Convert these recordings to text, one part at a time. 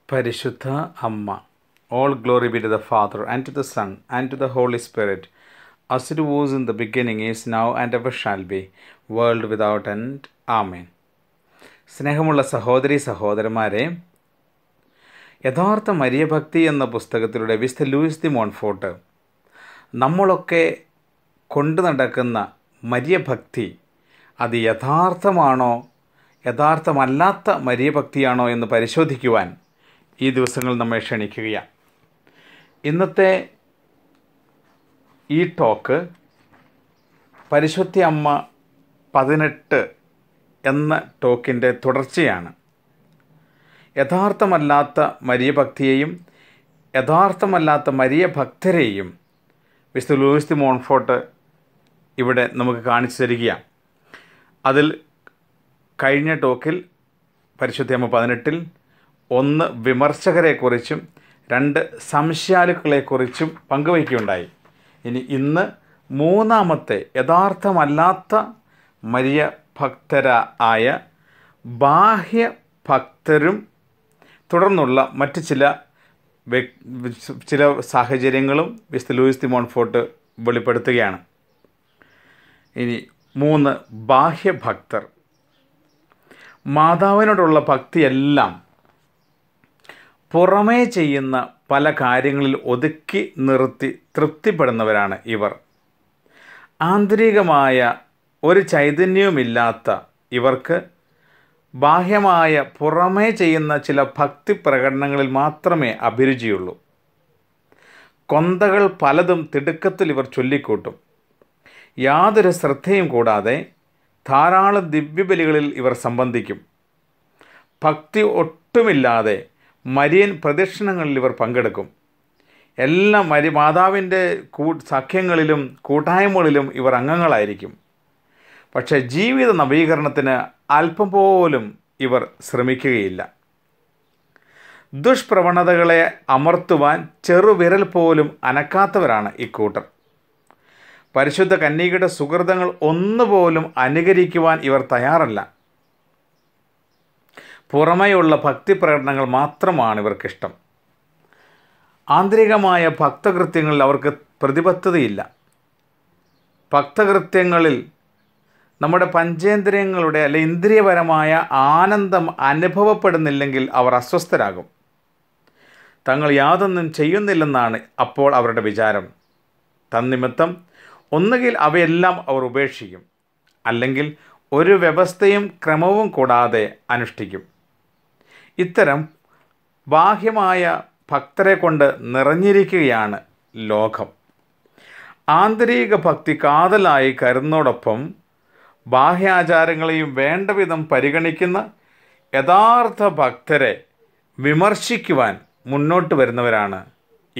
പരിശുദ്ധ അമ്മ. All glory be to the Father, and to the Son, and to the Holy Spirit, as it was in the beginning, is now, and ever shall be, world without end. Amen. സ്നേഹമുള്ള സഹോദരി സഹോദരന്മാരെ, യഥാർത്ഥ മരിയഭക്തി എന്ന പുസ്തകത്തിലൂടെ വിശുദ്ധ Luis the Montfort നമ്മളൊക്കെ കൊണ്ടു നടക്കുന്ന മരിയഭക്തി അത് യഥാർത്ഥമാണോ യഥാർത്ഥമല്ലാത്ത മരിയഭക്തിയാണോ എന്ന് പരിശോധിക്കുവാൻ ഈ ദിവസങ്ങൾ നമ്മെ ക്ഷണിക്കുകയാണ്. ഇന്നത്തെ ഈ ടോക്ക് പരിശുദ്ധ അമ്മ 18 എന്ന ടോക്കിൻ്റെ തുടർച്ചയാണ്. യഥാർത്ഥമല്ലാത്ത മരിയഭക്തിയെയും യഥാർത്ഥമല്ലാത്ത മരിയഭക്തരെയും വിശുദ്ധ ലൂയിസ് ദി മോൺഫോർട്ട് ഇവിടെ നമുക്ക് കാണിച്ചു തരികയാണ്. അതിൽ കഴിഞ്ഞ ടോക്കിൽ പരിശുദ്ധ അമ്മ 18 1 വിമർശകരെക്കുറിച്ചും 2 സംശയാലുക്കളെക്കുറിച്ചും പങ്കുവയ്ക്കുകയുണ്ടായി. ഇന്ന് മൂന്നാമത്തെ യഥാർത്ഥമല്ലാത്ത മരിയഭക്തരായ ബാഹ്യഭക്തരും തുടർന്നുള്ള മറ്റ് ചില സാഹചര്യങ്ങളും വിശുദ്ധ ലൂയിസ് ദി മോൺഫോർട്ട് വെളിപ്പെടുത്തുകയാണ്. 3 ബാഹ്യഭക്തർ. മാതാവിനോടുള്ള ഭക്തിയെല്ലാം പുറമേ ചെയ്യുന്ന പല കാര്യങ്ങളിൽ ഒതുക്കി നിർത്തി തൃപ്തിപ്പെടുന്നവരാണ് ഇവർ. ആന്തരികമായ ഒരു ചൈതന്യവുമില്ലാത്ത ഇവർക്ക് ബാഹ്യമായ പുറമേ ചെയ്യുന്ന ചില ഭക്തി പ്രകടനങ്ങളിൽ മാത്രമേ അഭിരുചിയുള്ളൂ. കൊന്തകൾ പലതും തിടുക്കത്തിൽ ഇവർ ചൊല്ലിക്കൂട്ടും. യാതൊരു ശ്രദ്ധയും കൂടാതെ ധാരാളം ദിവ്യബലികളിൽ ഇവർ സംബന്ധിക്കും. ഭക്തി ഒട്ടുമില്ലാതെ മരിയൻ പ്രദക്ഷിണങ്ങളിൽ ഇവർ പങ്കെടുക്കും. എല്ലാ മാതാവിൻ്റെ സഖ്യങ്ങളിലും കൂട്ടായ്മകളിലും ഇവർ അംഗങ്ങളായിരിക്കും. പക്ഷേ ജീവിത നവീകരണത്തിന് അല്പം പോലും ഇവർ ശ്രമിക്കുകയില്ല. ദുഷ്പ്രവണതകളെ അമർത്തുവാൻ ചെറുവിരൽ പോലും അനക്കാത്തവരാണ് ഇക്കൂട്ടർ. പരിശുദ്ധ കന്യകയുടെ സുഹൃതങ്ങൾ ഒന്നുപോലും അനുകരിക്കുവാൻ ഇവർ തയ്യാറല്ല. പുറമെയുള്ള ഭക്തി പ്രകടനങ്ങൾ മാത്രമാണ് ഇവർക്കിഷ്ടം. ആന്തരികമായ ഭക്തകൃത്യങ്ങളിൽ അവർക്ക് പ്രതിബദ്ധതയില്ല. ഭക്തകൃത്യങ്ങളിൽ നമ്മുടെ പഞ്ചേന്ദ്രിയങ്ങളുടെ ഇന്ദ്രിയപരമായ ആനന്ദം അനുഭവപ്പെടുന്നില്ലെങ്കിൽ അവർ അസ്വസ്ഥരാകും. തങ്ങൾ യാതൊന്നും ചെയ്യുന്നില്ലെന്നാണ് അപ്പോൾ അവരുടെ വിചാരം. തന്നിമിത്തം ഒന്നുകിൽ അവയെല്ലാം അവർ ഉപേക്ഷിക്കും, അല്ലെങ്കിൽ ഒരു വ്യവസ്ഥയും ക്രമവും കൂടാതെ അനുഷ്ഠിക്കും. ഇത്തരം ബാഹ്യമായ ഭക്തരെ കൊണ്ട് നിറഞ്ഞിരിക്കുകയാണ് ലോകം. ആന്തരിക ഭക്തി കാതലായി കരുതലോടൊപ്പം ബാഹ്യാചാരങ്ങളെയും വേണ്ടവിധം പരിഗണിക്കുന്ന യഥാർത്ഥ ഭക്തരെ വിമർശിക്കുവാൻ മുന്നോട്ട് വരുന്നവരാണ്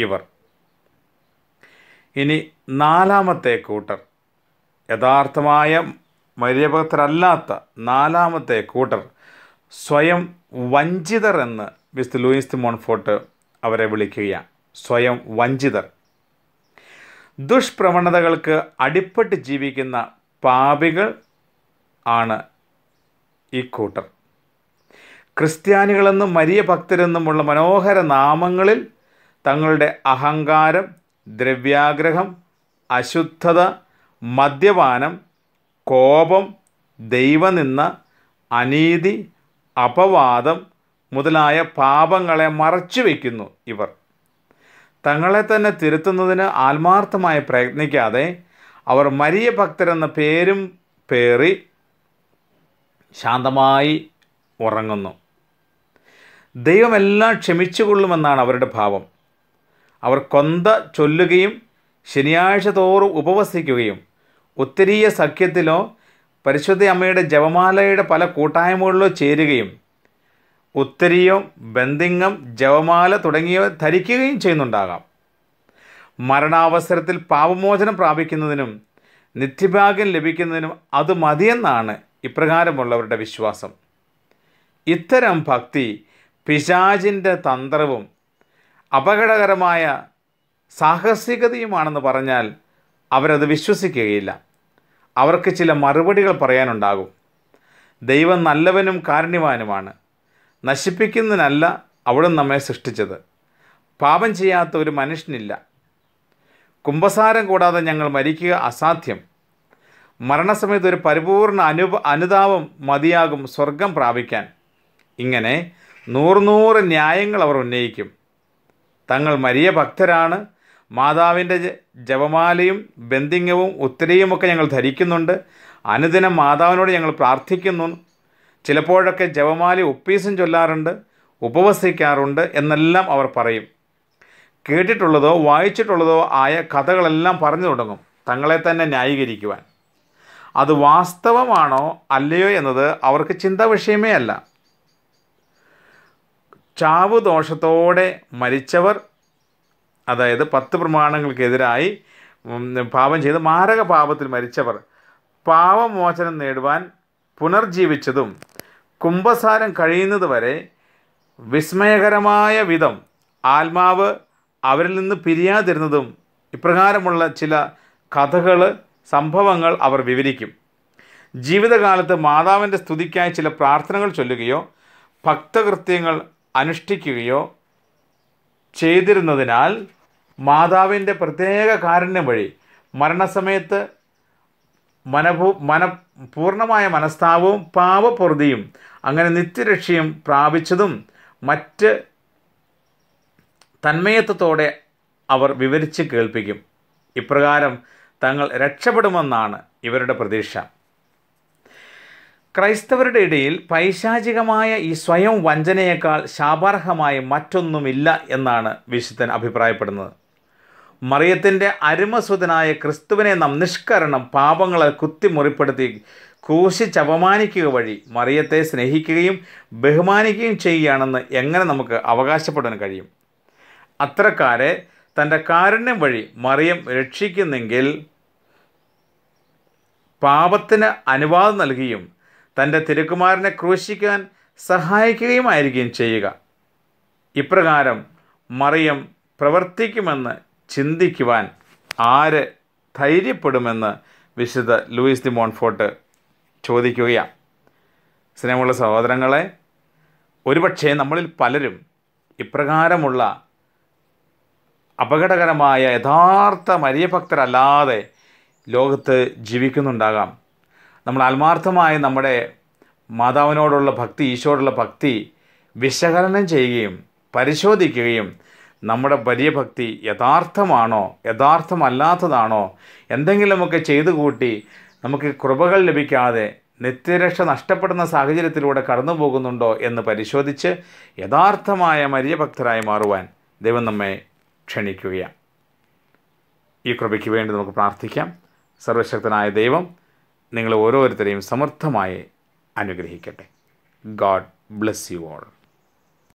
ഇവർ. 4ാമത്തെ കൂട്ടർ, യഥാർത്ഥമായ മരിയഭക്തരല്ലാത്ത 4ാമത്തെ കൂട്ടർ സ്വയം വഞ്ചിതർ എന്ന് വിശുദ്ധ ലൂയിസ് ദി മോൺഫോർട്ട് അവരെ വിളിക്കുകയാണ്. സ്വയം വഞ്ചിതർ. ദുഷ്പ്രവണതകൾക്ക് അടിപ്പെട്ട് ജീവിക്കുന്ന പാപികൾ ആണ് ഈ കൂട്ടർ. ക്രിസ്ത്യാനികളെന്നും മരിയഭക്തരെന്നുമുള്ള മനോഹര നാമങ്ങളിൽ തങ്ങളുടെ അഹങ്കാരം, ദ്രവ്യാഗ്രഹം, അശുദ്ധത, മദ്യപാനം, കോപം, ദൈവനിന്ദ, അനീതി, അപവാദം മുതലായ പാപങ്ങളെ മറച്ചു വയ്ക്കുന്നു ഇവർ. തങ്ങളെ തന്നെ തിരുത്തുന്നതിന് ആത്മാർത്ഥമായി പ്രയത്നിക്കാതെ അവർ മരിയഭക്തരെന്ന പേരും പേറി ശാന്തമായി ഉറങ്ങുന്നു. ദൈവമെല്ലാം ക്ഷമിച്ചുകൊള്ളുമെന്നാണ് അവരുടെ ഭാവം. അവർ കൊന്ത ചൊല്ലുകയും ശനിയാഴ്ച തോറും ഉപവസിക്കുകയും ഉത്തരീയ സഖ്യത്തിലോ പരിശുദ്ധ അമ്മയുടെ ജപമാലയുടെ പല കൂട്ടായ്മകളിലോ ചേരുകയും ഉത്തരീയം, ബന്ധിങ്ങം, ജപമാല തുടങ്ങിയവ ധരിക്കുകയും ചെയ്യുന്നുണ്ടാകാം. മരണാവസരത്തിൽ പാപമോചനം പ്രാപിക്കുന്നതിനും നിത്യഭാഗ്യം ലഭിക്കുന്നതിനും അത് മതിയെന്നാണ് ഇപ്രകാരമുള്ളവരുടെ വിശ്വാസം. ഇത്തരം ഭക്തി പിശാചിൻ്റെ തന്ത്രവും അപകടകരമായ സാഹസികതയുമാണെന്ന് പറഞ്ഞാൽ അവരത് വിശ്വസിക്കുകയില്ല. അവർക്ക് ചില മറുപടികൾ പറയാനുണ്ടാകും. ദൈവം നല്ലവനും കാരുണ്യവാനുമാണ്. നശിപ്പിക്കുന്നതിനല്ല, അവിടുന്ന് നമ്മെ സൃഷ്ടിച്ചത്. പാപം ചെയ്യാത്ത ഒരു മനുഷ്യനില്ല. കുമ്പസാരം കൂടാതെ ഞങ്ങൾ മരിക്കുക അസാധ്യം. മരണസമയത്ത് ഒരു പരിപൂർണ അനുതാപം മതിയാകും സ്വർഗം പ്രാപിക്കാൻ. ഇങ്ങനെ 100 ന്യായങ്ങൾ അവർ ഉന്നയിക്കും. തങ്ങൾ മരിയ ഭക്തരാണ്. മാതാവിൻ്റെ ജപമാലയും ബന്ധിങ്ങവും ഉത്തരയുമൊക്കെ ഞങ്ങൾ ധരിക്കുന്നുണ്ട്. അനുദിനം മാതാവിനോട് ഞങ്ങൾ പ്രാർത്ഥിക്കുന്നു. ചിലപ്പോഴൊക്കെ ജപമാല ഒപ്പീസും ചൊല്ലാറുണ്ട്, ഉപവസിക്കാറുണ്ട് എന്നെല്ലാം അവർ പറയും. കേട്ടിട്ടുള്ളതോ വായിച്ചിട്ടുള്ളതോ ആയ കഥകളെല്ലാം പറഞ്ഞു തുടങ്ങും തങ്ങളെ തന്നെ ന്യായീകരിക്കുവാൻ. അത് വാസ്തവമാണോ അല്ലയോ എന്നത് അവർക്ക് ചിന്താ വിഷയമേ അല്ല. ചാവുദോഷത്തോടെ മരിച്ചവർ, അതായത് 10 പ്രമാണങ്ങൾക്കെതിരായി പാപം ചെയ്ത് മാരക പാപത്തിൽ മരിച്ചവർ പാപമോചനം നേടുവാൻ പുനർജീവിച്ചതും കുംഭസാരം കഴിയുന്നത് വരെ വിസ്മയകരമായ വിധം ആത്മാവ് അവരിൽ നിന്ന് പിരിയാതിരുന്നതും ഇപ്രകാരമുള്ള ചില കഥകൾ, സംഭവങ്ങൾ അവർ വിവരിക്കും. ജീവിതകാലത്ത് മാതാവിൻ്റെ സ്തുതിക്കായി ചില പ്രാർത്ഥനകൾ ചൊല്ലുകയോ ഭക്തകൃത്യങ്ങൾ അനുഷ്ഠിക്കുകയോ ചെയ്തിരുന്നതിനാൽ മാതാവിൻ്റെ പ്രത്യേക കാരുണ്യം വഴി മരണസമയത്ത് പൂർണ്ണമായ മനസ്താപവും പാപപ്പൊറുതിയും അങ്ങനെ നിത്യരക്ഷയും പ്രാപിച്ചതും മറ്റ് തന്മയത്വത്തോടെ അവർ വിവരിച്ച് കേൾപ്പിക്കും. ഇപ്രകാരം തങ്ങൾ രക്ഷപ്പെടുമെന്നാണ് ഇവരുടെ പ്രതീക്ഷ. ക്രൈസ്തവരുടെ ഇടയിൽ പൈശാചികമായ ഈ സ്വയം വഞ്ചനയേക്കാൾ ശാപാർഹമായി മറ്റൊന്നുമില്ല എന്നാണ് വിശുദ്ധൻ അഭിപ്രായപ്പെടുന്നത്. മറിയത്തിൻ്റെ അരുമസുതനായ ക്രിസ്തുവിനെ നാം നിഷ്കരണം പാപങ്ങളെ കുത്തിമുറിപ്പെടുത്തി ക്രൂശിച്ച് അപമാനിക്കുക വഴി മറിയത്തെ സ്നേഹിക്കുകയും ബഹുമാനിക്കുകയും ചെയ്യുകയാണെന്ന് എങ്ങനെ നമുക്ക് അവകാശപ്പെടാൻ കഴിയും? അത്തരക്കാരെ തൻ്റെ കാരുണ്യം വഴി മറിയം രക്ഷിക്കുന്നെങ്കിൽ പാപത്തിന് അനുവാദം നൽകുകയും തൻ്റെ തിരുക്കുമാരനെ ക്രൂശിക്കാൻ സഹായിക്കുകയുമായിരിക്കും ചെയ്യുക. ഇപ്രകാരം മറിയം പ്രവർത്തിക്കുമെന്ന് ചിന്തിക്കുവാൻ ആര് ധൈര്യപ്പെടുമെന്ന് വിശുദ്ധ ലൂയിസ് ദി മോൺഫോർട്ട് ചോദിക്കുകയാണ്. സ്നേഹമുള്ള സഹോദരങ്ങളെ, ഒരുപക്ഷെ നമ്മളിൽ പലരും ഇപ്രകാരമുള്ള അപകടകരമായ യഥാർത്ഥ മരിയഭക്തരല്ലാതെ ലോകത്ത് ജീവിക്കുന്നുണ്ടാകാം. നമ്മൾ ആത്മാർത്ഥമായി നമ്മുടെ മാതാവിനോടുള്ള ഭക്തി, ഈശോയോടുള്ള ഭക്തി വിശകലനം ചെയ്യുകയും പരിശോധിക്കുകയും നമ്മുടെ വലിയ ഭക്തി യഥാർത്ഥമാണോ യഥാർത്ഥമല്ലാത്തതാണോ, എന്തെങ്കിലുമൊക്കെ ചെയ്തു കൂട്ടി നമുക്ക് കൃപകൾ ലഭിക്കാതെ നിത്യരക്ഷ നഷ്ടപ്പെടുന്ന സാഹചര്യത്തിലൂടെ കടന്നു പോകുന്നുണ്ടോ എന്ന് പരിശോധിച്ച് യഥാർത്ഥമായ മരിയഭക്തരായി മാറുവാൻ ദൈവം നമ്മെ ക്ഷണിക്കുകയാണ്. ഈ കൃപയ്ക്ക് വേണ്ടി നമുക്ക് പ്രാർത്ഥിക്കാം. സർവശക്തനായ ദൈവം നിങ്ങൾ ഓരോരുത്തരെയും സമർത്ഥമായി അനുഗ്രഹിക്കട്ടെ. God bless you all.